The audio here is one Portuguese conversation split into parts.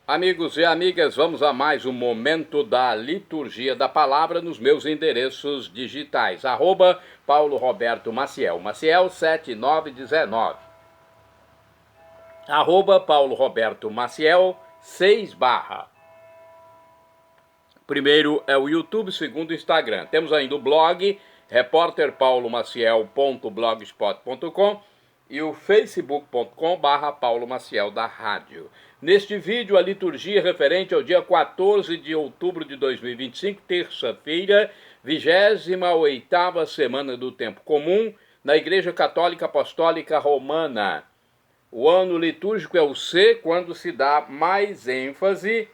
Amigos e amigas, vamos a mais um momento da liturgia da palavra nos meus endereços digitais. Paulo Roberto Maciel, Maciel 7919. Paulo Roberto Maciel 6 barra. Primeiro é o YouTube, segundo o Instagram. Temos ainda o blog, repórterpaulomaciel.blogspot.com e o facebook.com/Paulo Maciel da Rádio. Neste vídeo, a liturgia referente ao dia 14 de outubro de 2025, terça-feira, 28ª semana do Tempo Comum, na Igreja Católica Apostólica Romana. O ano litúrgico é o C, quando se dá mais ênfase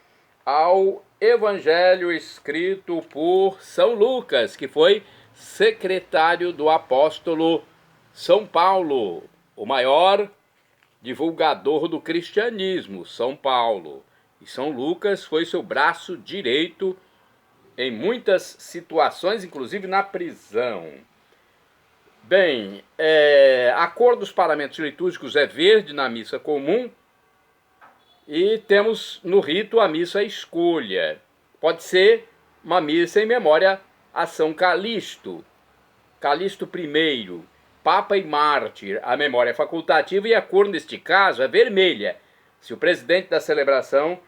ao Evangelho escrito por São Lucas, que foi secretário do apóstolo São Paulo, o maior divulgador do cristianismo, São Paulo. E São Lucas foi seu braço direito em muitas situações, inclusive na prisão. Bem, a cor dos paramentos litúrgicos é verde na missa comum, e temos no rito a missa escolha. Pode ser uma missa em memória a São Calixto, Calixto I, Papa e Mártir. A memória é facultativa e a cor, neste caso, é vermelha. Se o presidente da celebração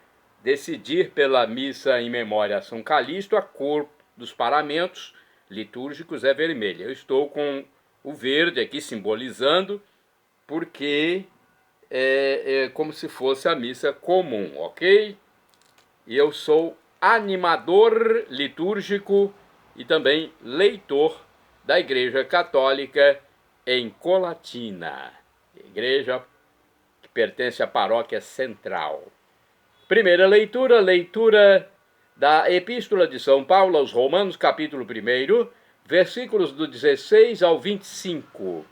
decidir pela missa em memória a São Calixto, a cor dos paramentos litúrgicos é vermelha. Eu estou com o verde aqui simbolizando, porque é como se fosse a missa comum, ok? E eu sou animador litúrgico e também leitor da Igreja Católica em Colatina, igreja que pertence à Paróquia Central. Primeira leitura da Epístola de São Paulo aos Romanos, capítulo 1, versículos do 16 ao 25.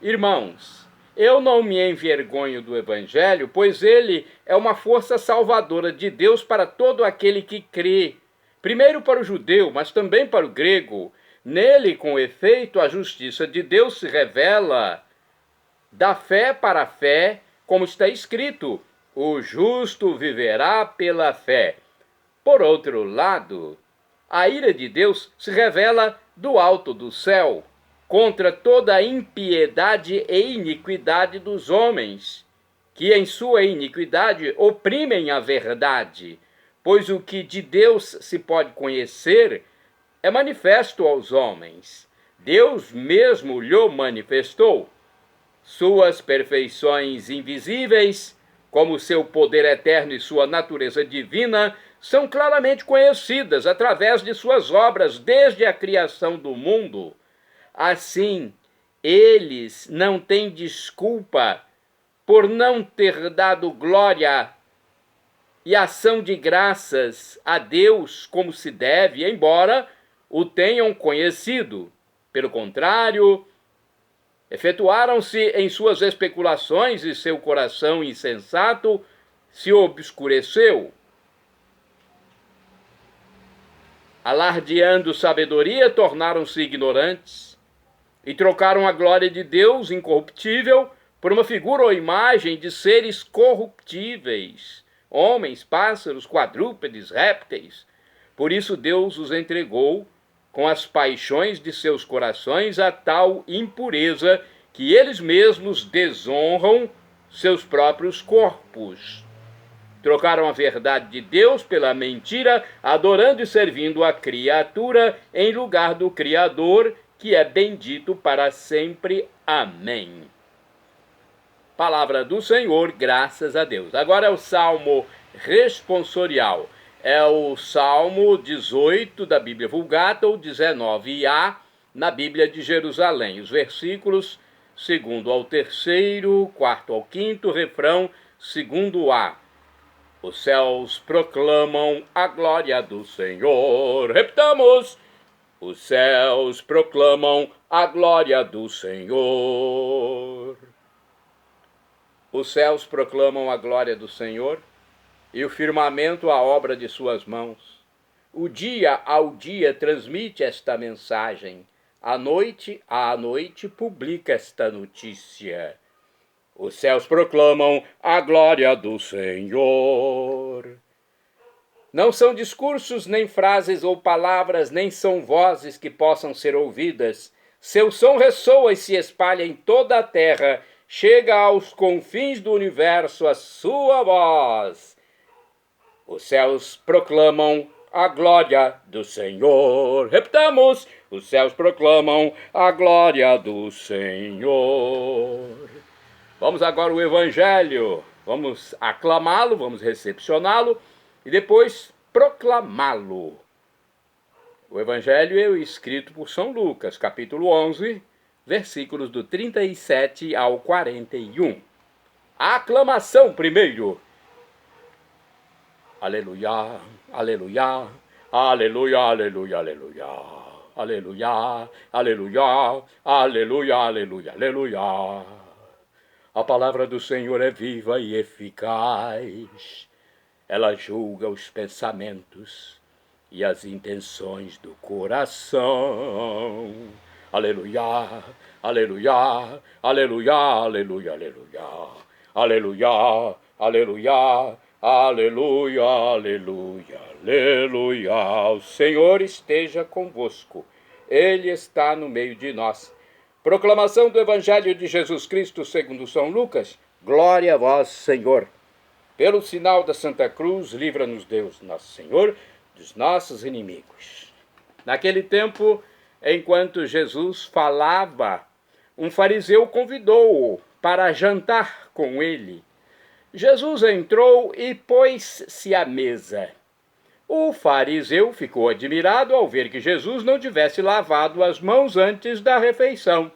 Irmãos, eu não me envergonho do Evangelho, pois ele é uma força salvadora de Deus para todo aquele que crê. Primeiro para o judeu, mas também para o grego. Nele, com efeito, a justiça de Deus se revela da fé para a fé, como está escrito: o justo viverá pela fé. Por outro lado, a ira de Deus se revela do alto do céu contra toda a impiedade e iniquidade dos homens, que em sua iniquidade oprimem a verdade, pois o que de Deus se pode conhecer é manifesto aos homens. Deus mesmo lhe manifestou. Suas perfeições invisíveis, como seu poder eterno e sua natureza divina, são claramente conhecidas através de suas obras desde a criação do mundo. Assim, eles não têm desculpa por não ter dado glória e ação de graças a Deus como se deve, embora o tenham conhecido. Pelo contrário, efetuaram-se em suas especulações e seu coração insensato se obscureceu. Alardeando sabedoria, tornaram-se ignorantes e trocaram a glória de Deus incorruptível por uma figura ou imagem de seres corruptíveis, homens, pássaros, quadrúpedes, répteis. Por isso Deus os entregou com as paixões de seus corações a tal impureza que eles mesmos desonram seus próprios corpos. Trocaram a verdade de Deus pela mentira, adorando e servindo a criatura em lugar do Criador, que é bendito para sempre. Amém. Palavra do Senhor, graças a Deus. Agora é o Salmo responsorial. É o Salmo 18 da Bíblia Vulgata, ou 19a na Bíblia de Jerusalém. Os versículos 2º ao 3º, 4º ao 5º, refrão 2º a. Os céus proclamam a glória do Senhor. Repitamos. Os céus proclamam a glória do Senhor. Os céus proclamam a glória do Senhor e o firmamento a obra de suas mãos. O dia ao dia transmite esta mensagem. À noite publica esta notícia. Os céus proclamam a glória do Senhor. Não são discursos, nem frases ou palavras, nem são vozes que possam ser ouvidas. Seu som ressoa e se espalha em toda a terra, chega aos confins do universo a sua voz. Os céus proclamam a glória do Senhor. Repitamos, os céus proclamam a glória do Senhor. Vamos agora ao Evangelho. Vamos aclamá-lo, vamos recepcioná-lo e depois proclamá-lo. O Evangelho é escrito por São Lucas, capítulo 11, versículos do 37 ao 41. A aclamação primeiro. Aleluia, aleluia, aleluia, aleluia, aleluia, aleluia, aleluia, aleluia, aleluia, aleluia. A palavra do Senhor é viva e eficaz. Ela julga os pensamentos e as intenções do coração. Aleluia, aleluia, aleluia, aleluia, aleluia, aleluia, aleluia, aleluia, aleluia, aleluia. O Senhor esteja convosco. Ele está no meio de nós. Proclamação do Evangelho de Jesus Cristo segundo São Lucas. Glória a vós, Senhor. Pelo sinal da Santa Cruz, livra-nos Deus, nosso Senhor, dos nossos inimigos. Naquele tempo, enquanto Jesus falava, um fariseu convidou-o para jantar com ele. Jesus entrou e pôs-se à mesa. O fariseu ficou admirado ao ver que Jesus não tivesse lavado as mãos antes da refeição.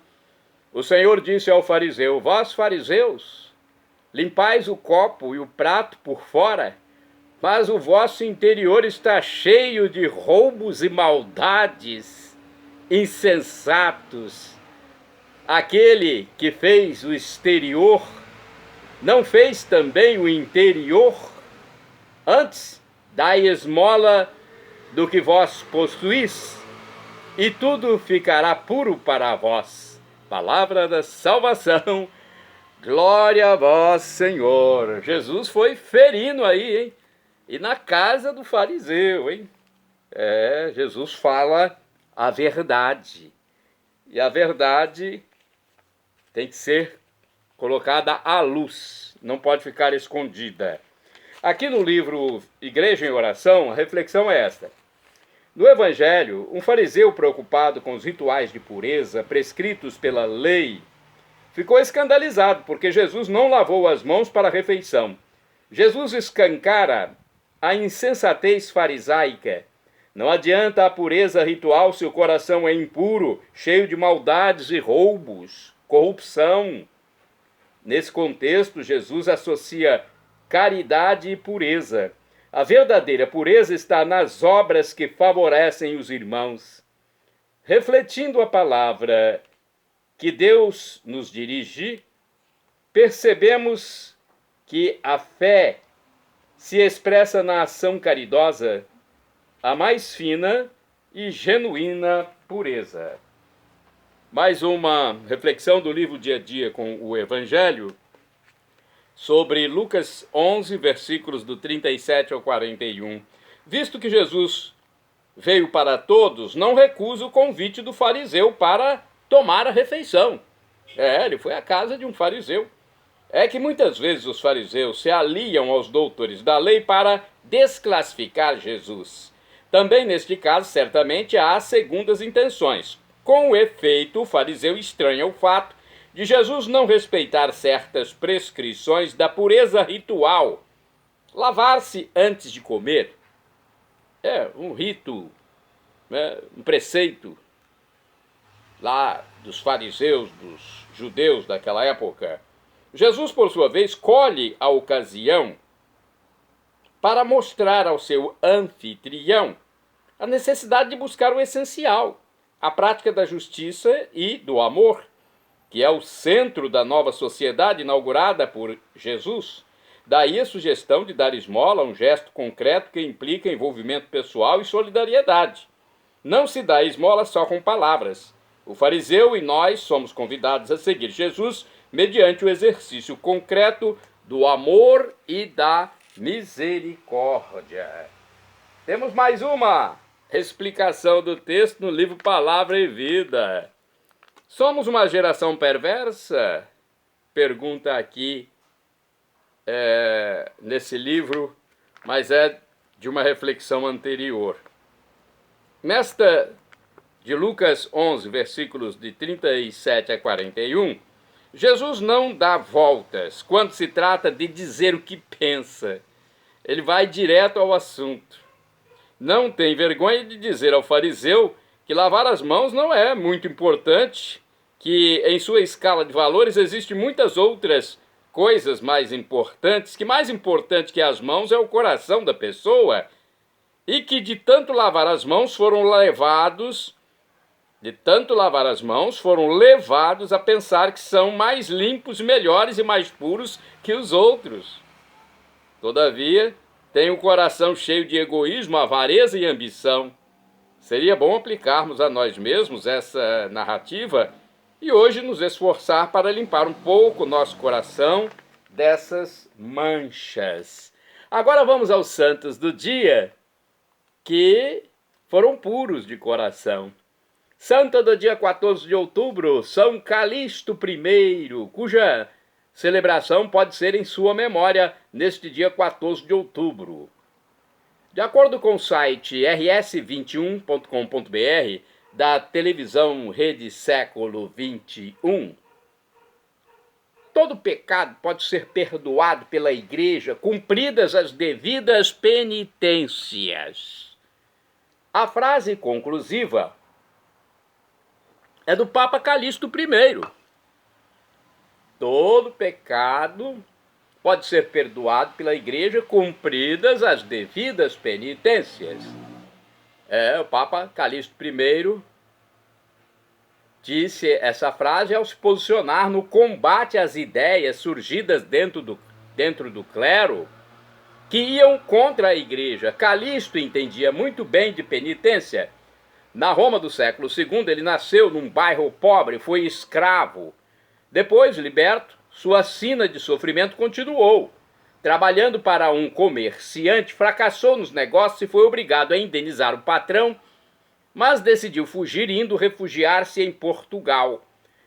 O Senhor disse ao fariseu: vós, fariseus, limpais o copo e o prato por fora, mas o vosso interior está cheio de roubos e maldades. Insensatos! Aquele que fez o exterior não fez também o interior? Antes, dai esmola do que vós possuís, e tudo ficará puro para vós. Palavra da salvação. Glória a vós, Senhor. Jesus foi ferindo aí, hein? E na casa do fariseu, hein? Jesus fala a verdade. E a verdade tem que ser colocada à luz, não pode ficar escondida. Aqui no livro Igreja em Oração, a reflexão é esta. No Evangelho, um fariseu preocupado com os rituais de pureza prescritos pela lei ficou escandalizado porque Jesus não lavou as mãos para a refeição. Jesus escancara a insensatez farisaica. Não adianta a pureza ritual se o coração é impuro, cheio de maldades e roubos, corrupção. Nesse contexto, Jesus associa caridade e pureza. A verdadeira pureza está nas obras que favorecem os irmãos. Refletindo a palavra que Deus nos dirige, percebemos que a fé se expressa na ação caridosa, a mais fina e genuína pureza. Mais uma reflexão do livro Dia a Dia com o Evangelho, sobre Lucas 11, versículos do 37 ao 41. Visto que Jesus veio para todos, não recusa o convite do fariseu para tomar a refeição. Ele foi à casa de um fariseu. É que muitas vezes os fariseus se aliam aos doutores da lei para desclassificar Jesus. Também neste caso, certamente, há segundas intenções. Com efeito, o fariseu estranha o fato de Jesus não respeitar certas prescrições da pureza ritual. Lavar-se antes de comer é um rito, um preceito lá dos fariseus, dos judeus daquela época. Jesus, por sua vez, colhe a ocasião para mostrar ao seu anfitrião a necessidade de buscar o essencial, a prática da justiça e do amor, que é o centro da nova sociedade inaugurada por Jesus. Daí a sugestão de dar esmola, um gesto concreto que implica envolvimento pessoal e solidariedade. Não se dá esmola só com palavras. O fariseu e nós somos convidados a seguir Jesus mediante o exercício concreto do amor e da misericórdia. Temos mais uma explicação do texto no livro Palavra e Vida. Somos uma geração perversa? Pergunta aqui nesse livro, mas é de uma reflexão anterior. Nesta de Lucas 11, versículos de 37 a 41, Jesus não dá voltas quando se trata de dizer o que pensa. Ele vai direto ao assunto. Não tem vergonha de dizer ao fariseu que lavar as mãos não é muito importante, que em sua escala de valores existem muitas outras coisas mais importantes, que mais importante que as mãos é o coração da pessoa, e que de tanto lavar as mãos foram levados a pensar que são mais limpos, melhores e mais puros que os outros. Todavia, tem o coração cheio de egoísmo, avareza e ambição. Seria bom aplicarmos a nós mesmos essa narrativa e hoje nos esforçar para limpar um pouco nosso coração dessas manchas. Agora vamos aos santos do dia, que foram puros de coração. Santa do dia 14 de outubro, São Calixto I, cuja celebração pode ser em sua memória neste dia 14 de outubro. De acordo com o site rs21.com.br da televisão Rede Século XXI, todo pecado pode ser perdoado pela Igreja, cumpridas as devidas penitências. A frase conclusiva é do Papa Calixto I. Todo pecado pode ser perdoado pela Igreja, cumpridas as devidas penitências. O Papa Calixto I disse essa frase ao se posicionar no combate às ideias surgidas dentro do clero que iam contra a Igreja. Calixto entendia muito bem de penitência. Na Roma do século II, ele nasceu num bairro pobre, foi escravo. Depois, liberto, sua sina de sofrimento continuou. Trabalhando para um comerciante, fracassou nos negócios e foi obrigado a indenizar o patrão, mas decidiu fugir, indo refugiar-se em Portugal.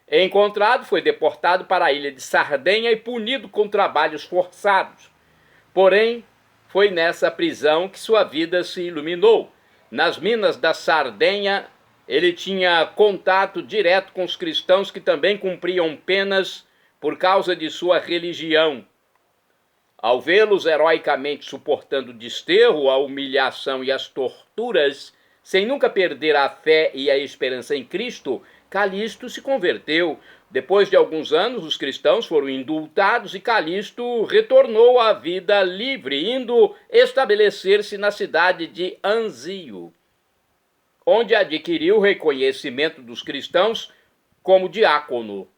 Encontrado, foi deportado para a ilha de Sardenha e punido com trabalhos forçados. Porém, foi nessa prisão que sua vida se iluminou. Nas minas da Sardenha, ele tinha contato direto com os cristãos que também cumpriam penas por causa de sua religião. Ao vê-los heroicamente suportando o desterro, a humilhação e as torturas, sem nunca perder a fé e a esperança em Cristo, Calixto se converteu. Depois de alguns anos, os cristãos foram indultados e Calixto retornou à vida livre, indo estabelecer-se na cidade de Anzio, onde adquiriu o reconhecimento dos cristãos como diácono.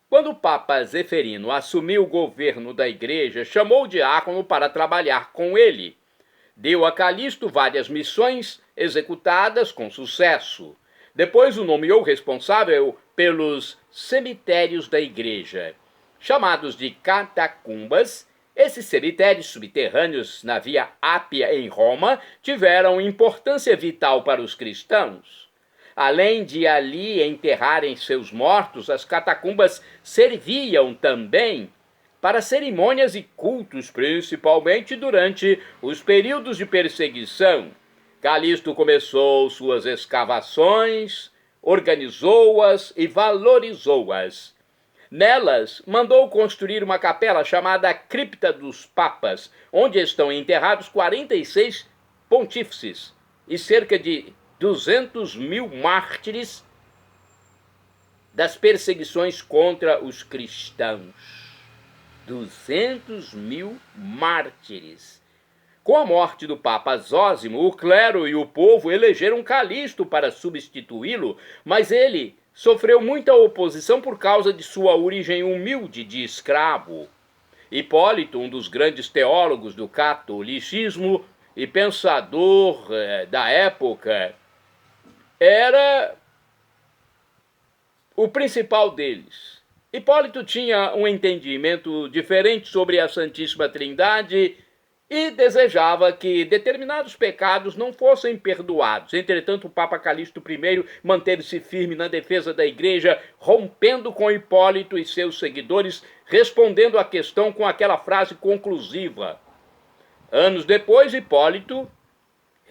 Quando o Papa Zeferino assumiu o governo da Igreja, chamou o diácono para trabalhar com ele. Deu a Calixto várias missões executadas com sucesso. Depois o nomeou responsável pelos cemitérios da Igreja. Chamados de catacumbas, esses cemitérios subterrâneos na Via Ápia em Roma tiveram importância vital para os cristãos. Além de ali enterrarem seus mortos, as catacumbas serviam também para cerimônias e cultos, principalmente durante os períodos de perseguição. Calixto começou suas escavações, organizou-as e valorizou-as. Nelas, mandou construir uma capela chamada Cripta dos Papas, onde estão enterrados 46 pontífices e cerca de 200.000 mártires das perseguições contra os cristãos. 200.000 mártires. Com a morte do Papa Zósimo, o clero e o povo elegeram Calixto para substituí-lo, mas ele sofreu muita oposição por causa de sua origem humilde de escravo. Hipólito, um dos grandes teólogos do catolicismo e pensador da época, era o principal deles. Hipólito tinha um entendimento diferente sobre a Santíssima Trindade e desejava que determinados pecados não fossem perdoados. Entretanto, o Papa Calixto I manteve-se firme na defesa da Igreja, rompendo com Hipólito e seus seguidores, respondendo à questão com aquela frase conclusiva. Anos depois, Hipólito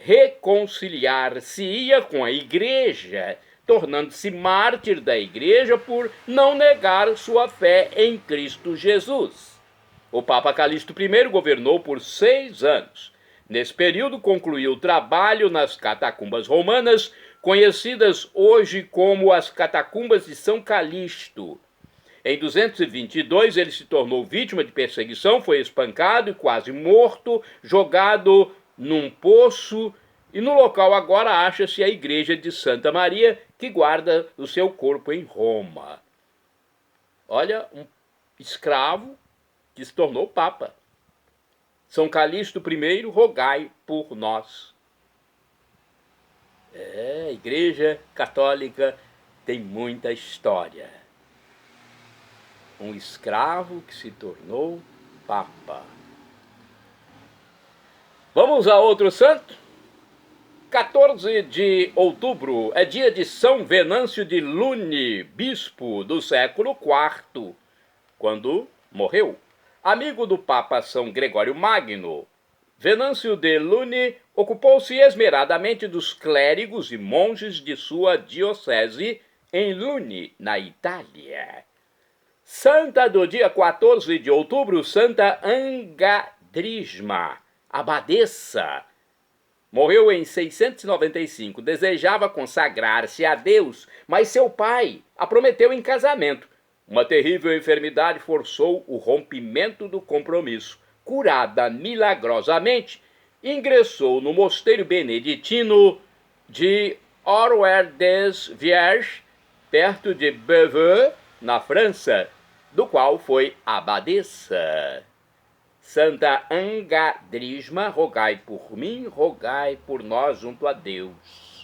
reconciliar-se-ia com a Igreja, tornando-se mártir da Igreja por não negar sua fé em Cristo Jesus. O Papa Calixto I governou por 6 anos. Nesse período, concluiu o trabalho nas catacumbas romanas, conhecidas hoje como as catacumbas de São Calixto. Em 222, ele se tornou vítima de perseguição, foi espancado e quase morto, jogado num poço, e no local agora acha-se a igreja de Santa Maria, que guarda o seu corpo em Roma. Olha, um escravo que se tornou papa. São Calixto I, rogai por nós. A Igreja Católica tem muita história. Um escravo que se tornou papa. Vamos a outro santo? 14 de outubro é dia de São Venâncio de Lune, bispo do século IV, quando morreu. Amigo do Papa São Gregório Magno, Venâncio de Lune ocupou-se esmeradamente dos clérigos e monges de sua diocese em Lune, na Itália. Santa do dia 14 de outubro, Santa Angadrisma, abadesa. Morreu em 695, desejava consagrar-se a Deus, mas seu pai a prometeu em casamento. Uma terrível enfermidade forçou o rompimento do compromisso. Curada milagrosamente, ingressou no mosteiro beneditino de Orwell-des-Vierges, perto de Beauvais, na França, do qual foi abadesa. Santa Angadrisma, rogai por mim, rogai por nós junto a Deus.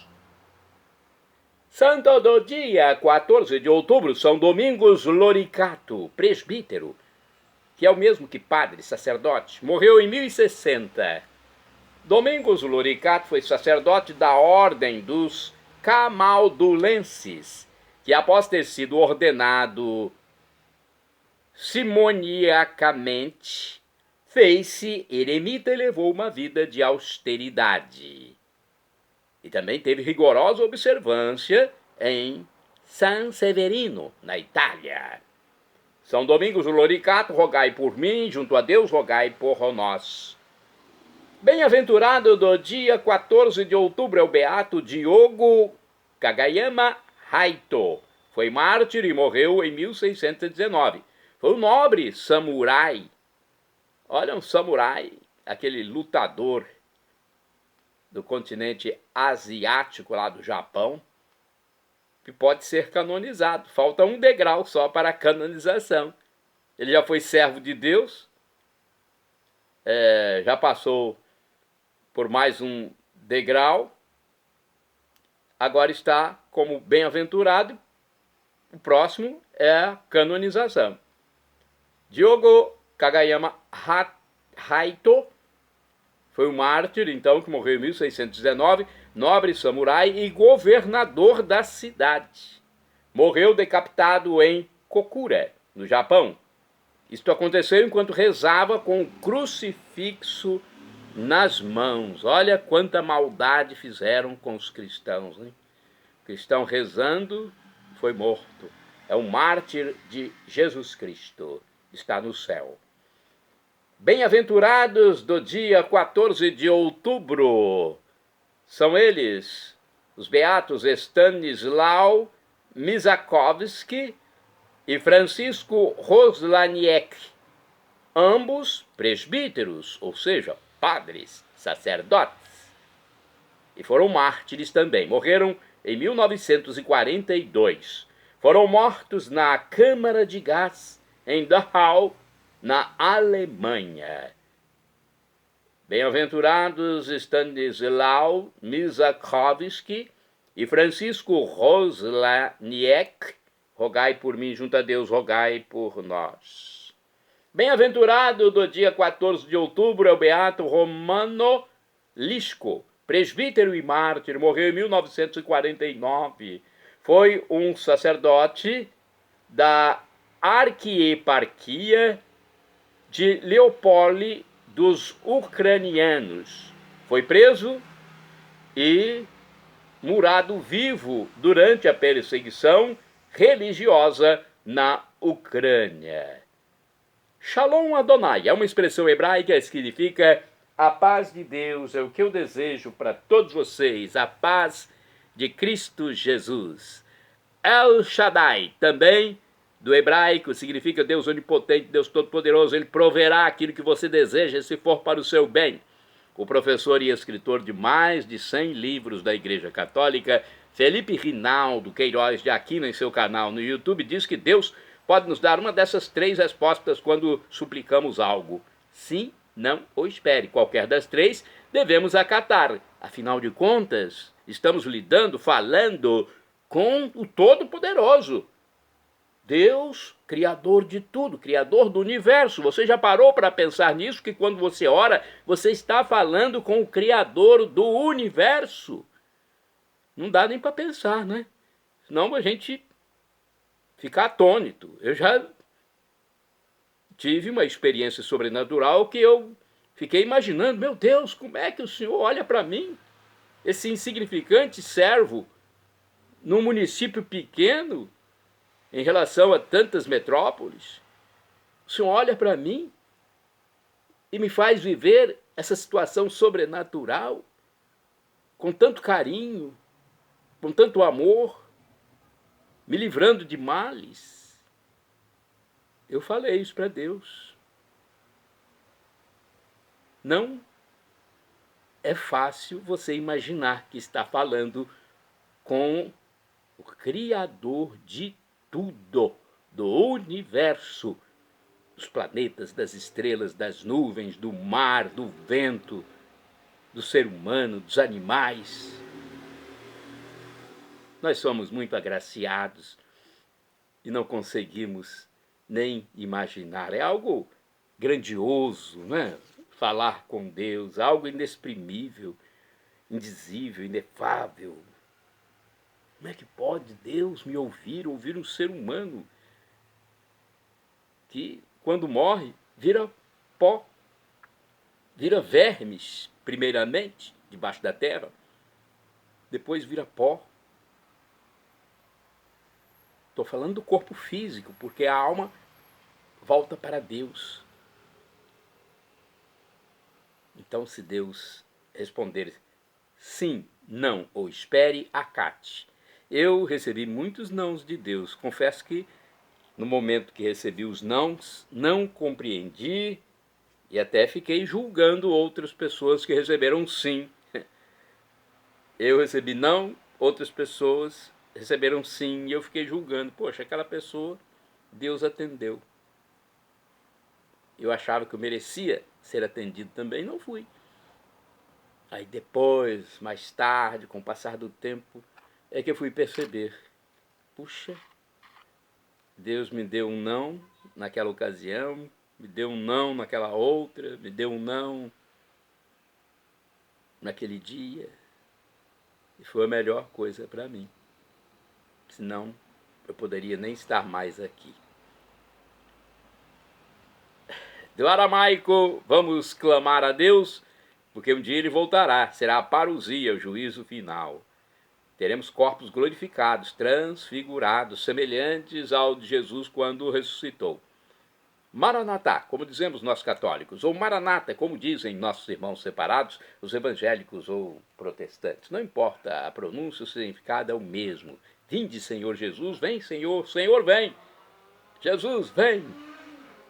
Santo do dia 14 de outubro, São Domingos Loricato, presbítero, que é o mesmo que padre, sacerdote, morreu em 1060. Domingos Loricato foi sacerdote da Ordem dos Camaldulenses, que após ter sido ordenado simoniacamente, fez-se eremita e levou uma vida de austeridade. E também teve rigorosa observância em San Severino, na Itália. São Domingos Loricato, rogai por mim, junto a Deus, rogai por nós. Bem-aventurado do dia 14 de outubro é o beato Diogo Kagayama Haito. Foi mártir e morreu em 1619. Foi um nobre samurai. Olha, um samurai, aquele lutador do continente asiático lá do Japão, que pode ser canonizado. Falta um degrau só para a canonização. Ele já foi servo de Deus, já passou por mais um degrau, agora está como bem-aventurado. O próximo é a canonização. Diogo Kagayama Haito foi um mártir, então, que morreu em 1619, nobre samurai e governador da cidade. Morreu decapitado em Kokura, no Japão. Isto aconteceu enquanto rezava com o crucifixo nas mãos. Olha quanta maldade fizeram com os cristãos, hein? O cristão rezando foi morto. É um mártir de Jesus Cristo. Está no céu. Bem-aventurados do dia 14 de outubro. São eles os beatos Stanislau Misakovsky e Francisco Roslaniek, ambos presbíteros, ou seja, padres, sacerdotes. E foram mártires também. Morreram em 1942. Foram mortos na câmara de gás em Dachau, na Alemanha. Bem-aventurados Stanislau Misakovsky e Francisco Roslaniek, rogai por mim, junto a Deus, rogai por nós. Bem-aventurado do dia 14 de outubro é o beato Romano Lisco, presbítero e mártir, morreu em 1949. Foi um sacerdote da arquieparquia de Leopoli dos ucranianos. Foi preso e murado vivo durante a perseguição religiosa na Ucrânia. Shalom Adonai é uma expressão hebraica que significa a paz de Deus, é o que eu desejo para todos vocês, a paz de Cristo Jesus. El Shaddai, também do hebraico, significa Deus onipotente, Deus todo-poderoso. Ele proverá aquilo que você deseja se for para o seu bem. O professor e escritor de mais de 100 livros da Igreja Católica, Felipe Rinaldo Queiroz de Aquino, em seu canal no YouTube, diz que Deus pode nos dar uma dessas 3 respostas quando suplicamos algo. Sim, não ou espere. Qualquer das 3 devemos acatar. Afinal de contas, estamos falando com o Todo-Poderoso. Deus, Criador de tudo, Criador do universo. Você já parou para pensar nisso? Que quando você ora, você está falando com o Criador do universo. Não dá nem para pensar, né? Senão a gente fica atônito. Eu já tive uma experiência sobrenatural que eu fiquei imaginando, meu Deus, como é que o Senhor olha para mim, esse insignificante servo, num município pequeno, em relação a tantas metrópoles. O Senhor olha para mim e me faz viver essa situação sobrenatural com tanto carinho, com tanto amor, me livrando de males. Eu falei isso para Deus. Não é fácil você imaginar que está falando com o Criador de tudo, do universo, dos planetas, das estrelas, das nuvens, do mar, do vento, do ser humano, dos animais. Nós somos muito agraciados e não conseguimos nem imaginar. É algo grandioso, né? Falar com Deus, algo inexprimível, indizível, inefável. Como é que pode Deus me ouvir um ser humano que, quando morre, vira pó, vira vermes, primeiramente, debaixo da terra, depois vira pó. Estou falando do corpo físico, porque a alma volta para Deus. Então, se Deus responder sim, não ou espere, acate. Eu recebi muitos nãos de Deus. Confesso que no momento que recebi os nãos, não compreendi e até fiquei julgando outras pessoas que receberam sim. Eu recebi não, outras pessoas receberam sim e eu fiquei julgando. Poxa, aquela pessoa, Deus atendeu. Eu achava que eu merecia ser atendido também, não fui. Aí depois, mais tarde, com o passar do tempo, é que eu fui perceber, puxa, Deus me deu um não naquela ocasião, me deu um não naquela outra, me deu um não naquele dia, e foi a melhor coisa para mim, senão eu poderia nem estar mais aqui. Do aramaico, vamos clamar a Deus, porque um dia ele voltará, será a parousia, o juízo final. Teremos corpos glorificados, transfigurados, semelhantes ao de Jesus quando ressuscitou. Maranatá, como dizemos nós católicos, ou Maranata, como dizem nossos irmãos separados, os evangélicos ou protestantes. Não importa a pronúncia, o significado é o mesmo. Vinde, Senhor Jesus, vem, Senhor, Senhor, vem. Jesus, vem.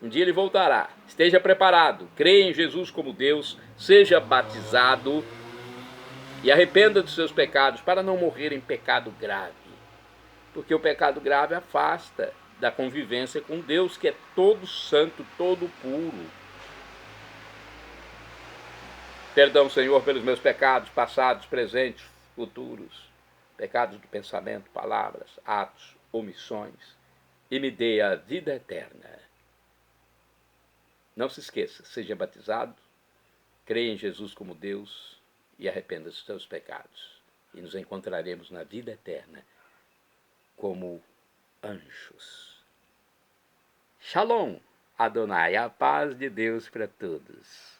Um dia ele voltará. Esteja preparado, creia em Jesus como Deus, seja batizado e arrependa dos seus pecados para não morrer em pecado grave. Porque o pecado grave afasta da convivência com Deus, que é todo santo, todo puro. Perdão, Senhor, pelos meus pecados passados, presentes, futuros. Pecados do pensamento, palavras, atos, omissões. e me dê a vida eterna. Não se esqueça, seja batizado, creia em Jesus como Deus e arrependa dos seus pecados. E nos encontraremos na vida eterna como anjos. Shalom, Adonai, a paz de Deus para todos.